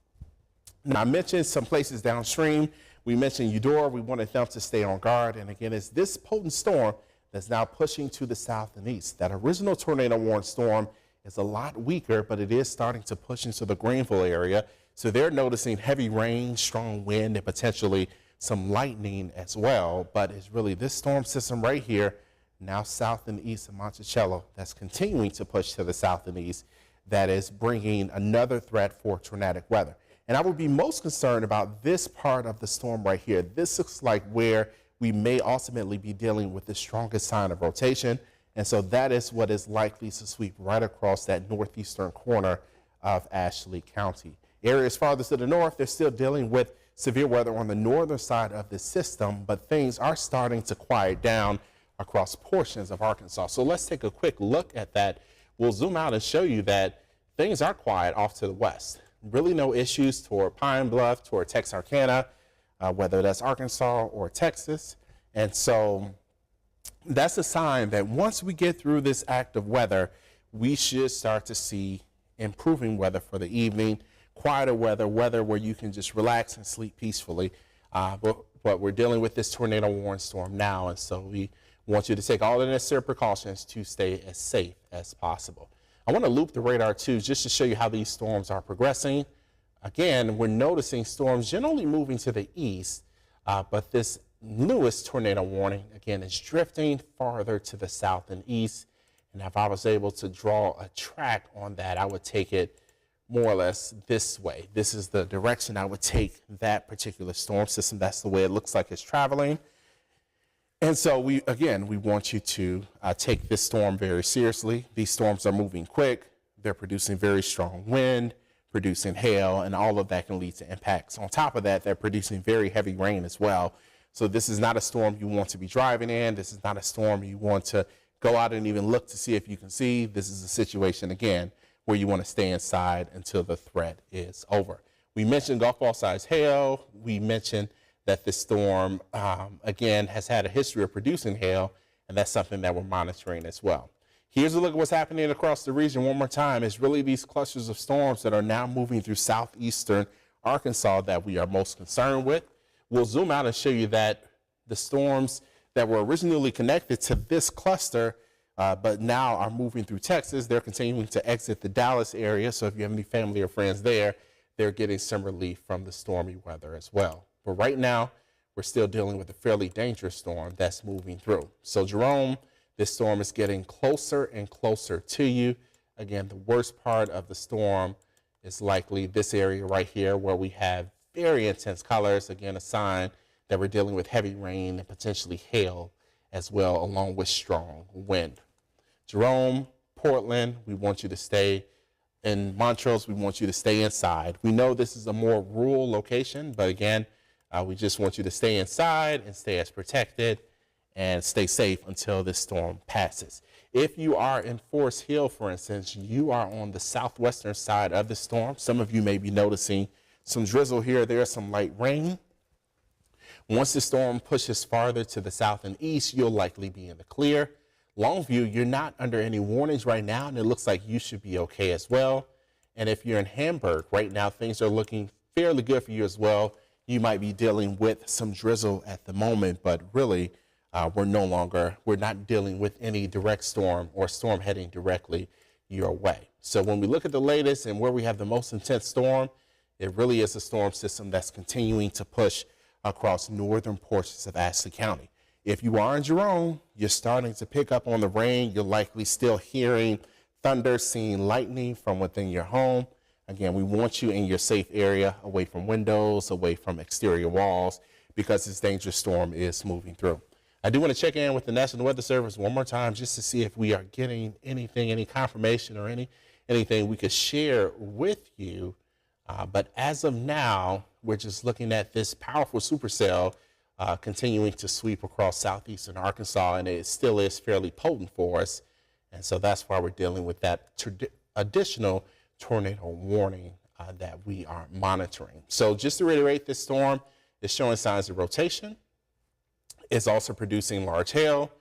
Now, I mentioned some places downstream. We mentioned Eudora. We wanted them to stay on guard. And again, it's this potent storm that's now pushing to the south and east. That original tornado warned storm is a lot weaker, but it is starting to push into the Greenville area. So they're noticing heavy rain, strong wind, and potentially some lightning as well. But it's really this storm system right here, now south and east of Monticello, that's continuing to push to the south and east, that is bringing another threat for tornadic weather. And I would be most concerned about this part of the storm right here. This looks like where we may ultimately be dealing with the strongest sign of rotation. And so that is what is likely to sweep right across that northeastern corner of Ashley County. Areas farthest to the north, they're still dealing with severe weather on the northern side of the system, but things are starting to quiet down across portions of Arkansas. So let's take a quick look at that. We'll zoom out and show you that things are quiet off to the west. Really no issues toward Pine Bluff, toward Texarkana, whether that's Arkansas or Texas. And so that's a sign that once we get through this active weather, we should start to see improving weather for the evening, quieter weather where you can just relax and sleep peacefully. But we're dealing with this tornado warning storm now, and so we want you to take all the necessary precautions to stay as safe as possible. I want to loop the radar too, just to show you how these storms are progressing. Again, we're noticing storms generally moving to the east, but this newest tornado warning, again, is drifting farther to the south and east. And if I was able to draw a track on that, I would take it more or less this way. This is the direction I would take that particular storm system. That's the way it looks like it's traveling. And so we want you to take this storm very seriously. These storms are moving quick. They're producing very strong wind, producing hail, and all of that can lead to impacts. On top of that, they're producing very heavy rain as well. So this is not a storm you want to be driving in. This is not a storm you want to go out and even look to see if you can see. This is a situation, again, where you want to stay inside until the threat is over. We mentioned golf ball size hail. We mentioned that this storm, again, has had a history of producing hail, and that's something that we're monitoring as well. Here's a look at what's happening across the region one more time. It's really these clusters of storms that are now moving through southeastern Arkansas that we are most concerned with. We'll zoom out and show you that the storms that were originally connected to this cluster, but now are moving through Texas, they're continuing to exit the Dallas area. So if you have any family or friends there, they're getting some relief from the stormy weather as well. But right now, we're still dealing with a fairly dangerous storm that's moving through. So Jerome, this storm is getting closer and closer to you. Again, the worst part of the storm is likely this area right here where we have very intense colors. Again, a sign that we're dealing with heavy rain and potentially hail as well, along with strong wind. Jerome, Portland, we want you to stay. In Montrose, we want you to stay inside. We know this is a more rural location, but again, we just want you to stay inside and stay as protected and stay safe until this storm passes. If you are in Forest Hill, for instance, you are on the southwestern side of the storm. Some of you may be noticing some drizzle here or there, some light rain. Once the storm pushes farther to the south and east, you'll likely be in the clear. Longview, you're not under any warnings right now, and it looks like you should be okay as well. And if you're in Hamburg right now, things are looking fairly good for you as well. You might be dealing with some drizzle at the moment, but really we're not dealing with any direct storm or storm heading directly your way. So when we look at the latest and where we have the most intense storm, it really is a storm system that's continuing to push across northern portions of Ashley County. If you are in Jerome, you're starting to pick up on the rain. You're likely still hearing thunder, seeing lightning from within your home. Again, we want you in your safe area, away from windows, away from exterior walls, because this dangerous storm is moving through. I do want to check in with the National Weather Service one more time just to see if we are getting anything, any confirmation or anything we could share with you. But as of now, we're just looking at this powerful supercell continuing to sweep across southeastern Arkansas, and it still is fairly potent for us. And so that's why we're dealing with that additional tornado warning that we are monitoring. So just to reiterate, this storm is showing signs of rotation. It's also producing large hail,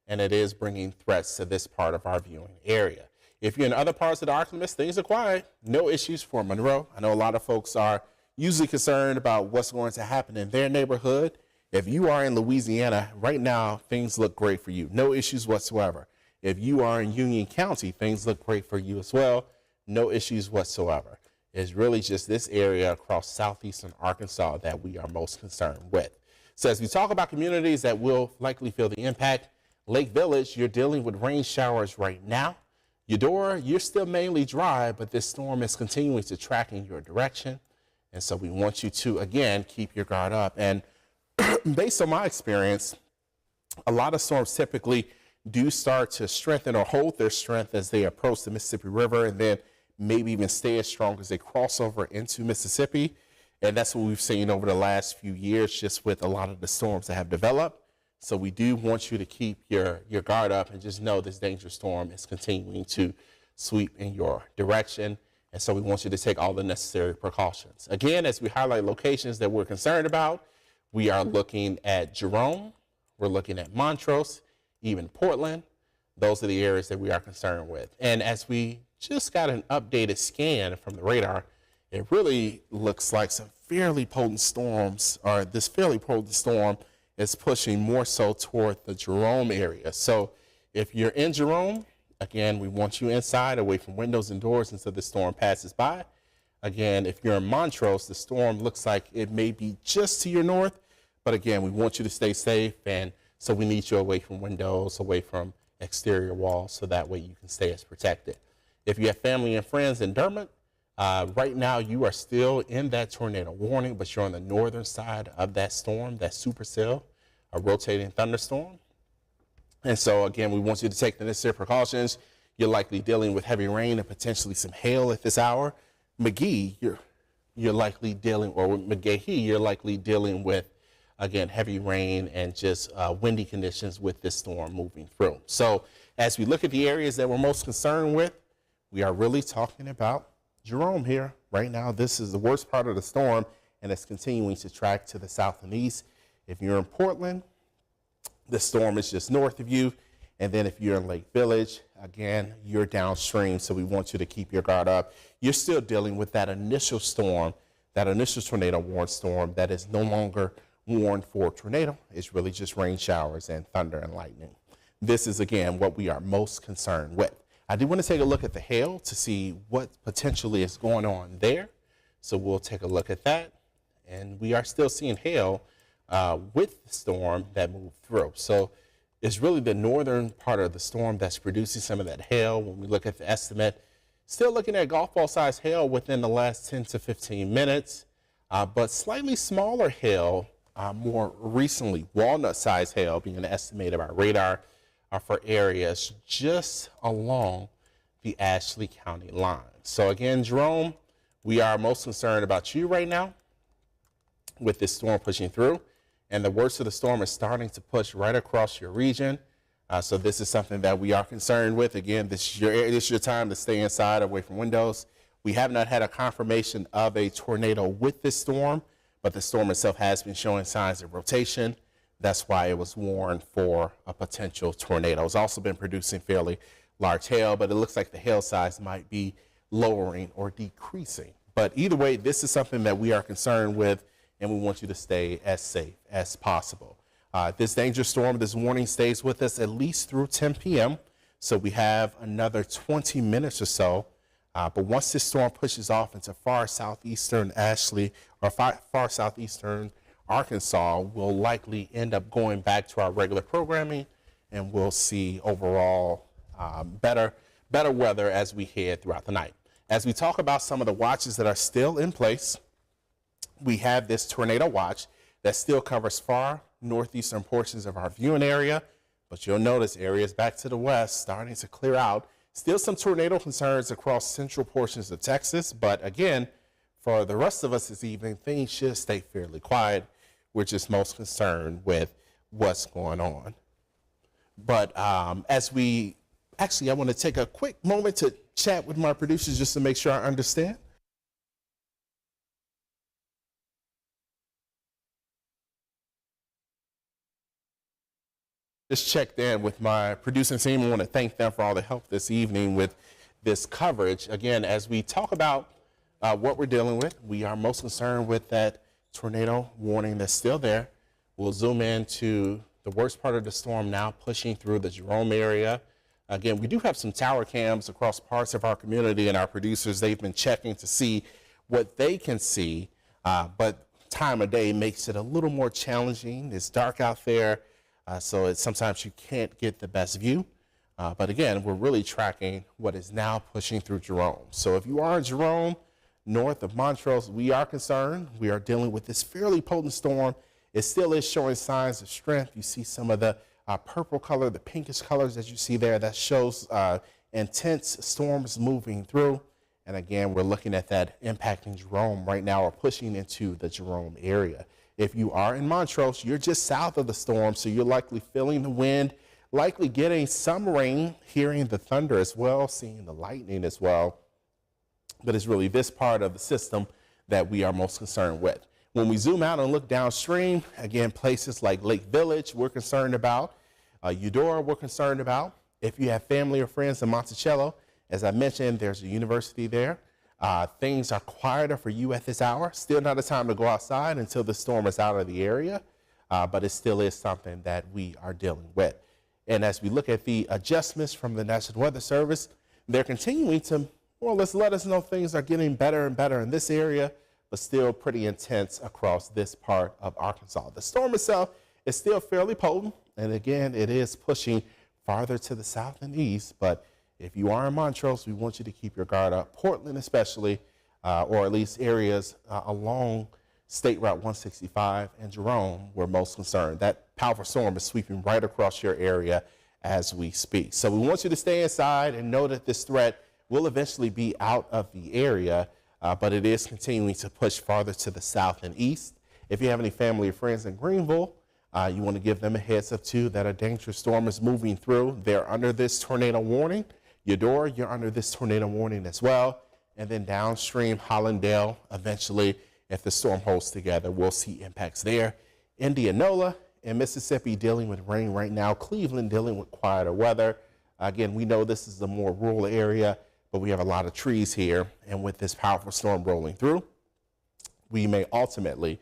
and it is bringing threats to this part of our viewing area. If you're in other parts of the Arkansas, things are quiet. No issues for Monroe. I know a lot of folks are usually concerned about what's going to happen in their neighborhood. If you are in Louisiana, right now, things look great for you. No issues whatsoever. If you are in Union County, things look great for you as well. No issues whatsoever. It's really just this area across southeastern Arkansas that we are most concerned with. So as we talk about communities that will likely feel the impact, Lake Village, you're dealing with rain showers right now. Eudora, you're still mainly dry, but this storm is continuing to track in your direction. And so we want you to, again, keep your guard up. And based on my experience, a lot of storms typically do start to strengthen or hold their strength as they approach the Mississippi River, and then maybe even stay as strong as they cross over into Mississippi. And that's what we've seen over the last few years, just with a lot of the storms that have developed. So we do want you to keep your guard up and just know this dangerous storm is continuing to sweep in your direction. And so we want you to take all the necessary precautions. Again, as we highlight locations that we're concerned about, we are looking at Jerome, we're looking at Montrose, even Portland. Those are the areas that we are concerned with. And as we just got an updated scan from the radar, it really looks like some fairly potent storms, or this fairly potent storm is pushing more so toward the Jerome area. So if you're in Jerome, again, we want you inside, away from windows and doors until the storm passes by. Again, if you're in Montrose, the storm looks like it may be just to your north, but again, we want you to stay safe, and so we need you away from windows, away from exterior walls, so that way you can stay as protected. If you have family and friends in Dermot, right now you are still in that tornado warning, but you're on the northern side of that storm, that supercell, a rotating thunderstorm. And so again, we want you to take the necessary precautions. You're likely dealing with heavy rain and potentially some hail at this hour. McGee, you're likely dealing, or McGahee, you're likely dealing with, again, heavy rain and just windy conditions with this storm moving through. So as we look at the areas that we're most concerned with, we are really talking about Jerome here. Right now, this is the worst part of the storm, and it's continuing to track to the south and east. If you're in Portland, the storm is just north of you. And then if you're in Lake Village, again, you're downstream, so we want you to keep your guard up. You're still dealing with that initial storm, that initial tornado warned storm that is no longer warned for tornado. It's really just rain showers and thunder and lightning. This is, again, what we are most concerned with. I do want to take a look at the hail to see what potentially is going on there. So we'll take a look at that. And we are still seeing hail with the storm that moved through. So it's really the northern part of the storm that's producing some of that hail. When we look at the estimate, still looking at golf ball size hail within the last 10 to 15 minutes, but slightly smaller hail more recently, walnut size hail being estimated by radar for areas just along the Ashley County line. So again, Jerome, we are most concerned about you right now with this storm pushing through, and the worst of the storm is starting to push right across your region. So this is something that we are concerned with. Again, this is your time to stay inside, away from windows. We have not had a confirmation of a tornado with this storm, but the storm itself has been showing signs of rotation. That's why it was warned for a potential tornado. It's also been producing fairly large hail, but it looks like the hail size might be lowering or decreasing. But either way, this is something that we are concerned with, and we want you to stay as safe as possible. This dangerous storm, this warning stays with us at least through 10 p.m. So we have another 20 minutes or so. But once this storm pushes off into far southeastern Ashley, or far southeastern Arkansas, we'll likely end up going back to our regular programming, and we'll see overall better weather as we head throughout the night. As we talk about some of the watches that are still in place, we have this tornado watch that still covers far northeastern portions of our viewing area, but you'll notice areas back to the west starting to clear out. Still some tornado concerns across central portions of Texas, but again, for the rest of us this evening, things should stay fairly quiet. We're just most concerned with what's going on. But I want to take a quick moment to chat with my producers just to make sure I understand. Just checked in with my producing team. I want to thank them for all the help this evening with this coverage. Again, as we talk about what we're dealing with, we are most concerned with that tornado warning that's still there. We'll zoom in to the worst part of the storm now pushing through the Jerome area. Again, we do have some tower cams across parts of our community, and our producers, they've been checking to see what they can see, but time of day makes it a little more challenging. It's dark out there, so sometimes you can't get the best view. But again, we're really tracking what is now pushing through Jerome. So if you are in Jerome, north of Montrose, we are concerned. We are dealing with this fairly potent storm. It still is showing signs of strength. You see some of the purple color, the pinkish colors that you see there. That shows intense storms moving through. And again, we're looking at that impacting Jerome right now, or pushing into the Jerome area. If you are in Montrose, you're just south of the storm, so you're likely feeling the wind, likely getting some rain, hearing the thunder as well, seeing the lightning as well. But it's really this part of the system that we are most concerned with. When we zoom out and look downstream, again, places like Lake Village, we're concerned about. Eudora, we're concerned about. If you have family or friends in Monticello, as I mentioned, there's a university there. Things are quieter for you at this hour. Still not a time to go outside until the storm is out of the area, but it still is something that we are dealing with. And as we look at the adjustments from the National Weather Service, they're continuing to more or less let us know things are getting better and better in this area, but still pretty intense across this part of Arkansas. The storm itself is still fairly potent, and again, it is pushing farther to the south and east, but if you are in Montrose, we want you to keep your guard up. Portland especially, or at least areas along State Route 165 and Jerome, we're most concerned. That powerful storm is sweeping right across your area as we speak. So we want you to stay inside and know that this threat will eventually be out of the area, but it is continuing to push farther to the south and east. If you have any family or friends in Greenville, you want to give them a heads up too that a dangerous storm is moving through. They're under this tornado warning. Eudora, you're under this tornado warning as well. And then downstream, Hollandale, eventually, if the storm holds together, we'll see impacts there. Indianola and Mississippi dealing with rain right now. Cleveland dealing with quieter weather. Again, we know this is a more rural area, but we have a lot of trees here. And with this powerful storm rolling through, we may ultimately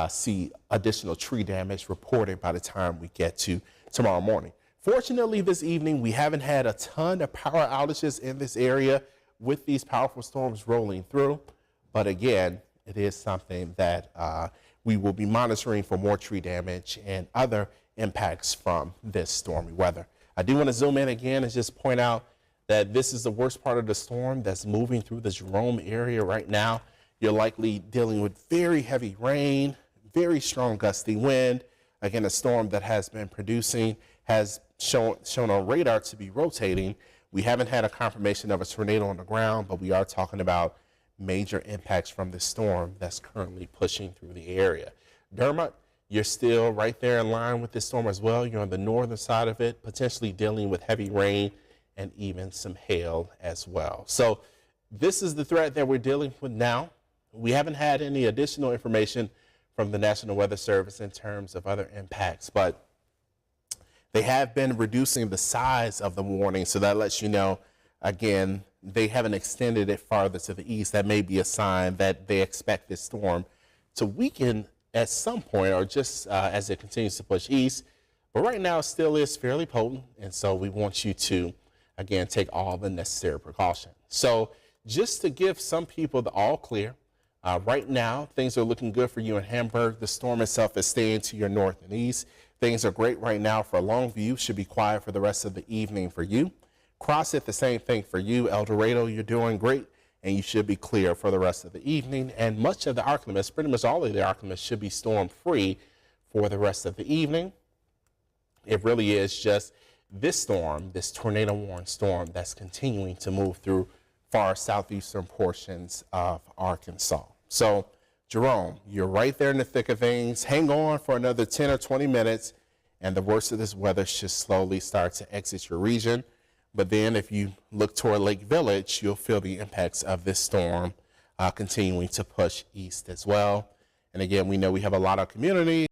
see additional tree damage reported by the time we get to tomorrow morning. Fortunately, this evening, we haven't had a ton of power outages in this area with these powerful storms rolling through. But again, it is something that we will be monitoring for more tree damage and other impacts from this stormy weather. I do want to zoom in again and just point out that this is the worst part of the storm that's moving through the Jerome area right now. You're likely dealing with very heavy rain, very strong gusty wind. Again, a storm that has been producing, has shown on radar to be rotating. We haven't had a confirmation of a tornado on the ground, but we are talking about major impacts from this storm that's currently pushing through the area. Dermot, you're still right there in line with this storm as well. You're on the northern side of it, potentially dealing with heavy rain and even some hail as well. So this is the threat that we're dealing with now. We haven't had any additional information from the National Weather Service in terms of other impacts, but they have been reducing the size of the warning, so that lets you know, again, they haven't extended it farther to the east. That may be a sign that they expect this storm to weaken at some point, or just as it continues to push east. But right now, it still is fairly potent, and so we want you to, again, take all the necessary precautions. So just to give some people the all clear, right now, things are looking good for you in Hamburg. The storm itself is staying to your north and east. Things are great right now for Longview. Should be quiet for the rest of the evening for you. Crossett, the same thing for you. El Dorado, you're doing great, and you should be clear for the rest of the evening. And much of the Arklamas, pretty much all of the Arklamas, should be storm-free for the rest of the evening. It really is just this storm, this tornado-warned storm, that's continuing to move through far southeastern portions of Arkansas. So, Jerome, you're right there in the thick of things. Hang on for another 10 or 20 minutes, and the worst of this weather should slowly start to exit your region. But then if you look toward Lake Village, you'll feel the impacts of this storm continuing to push east as well. And again, we know we have a lot of communities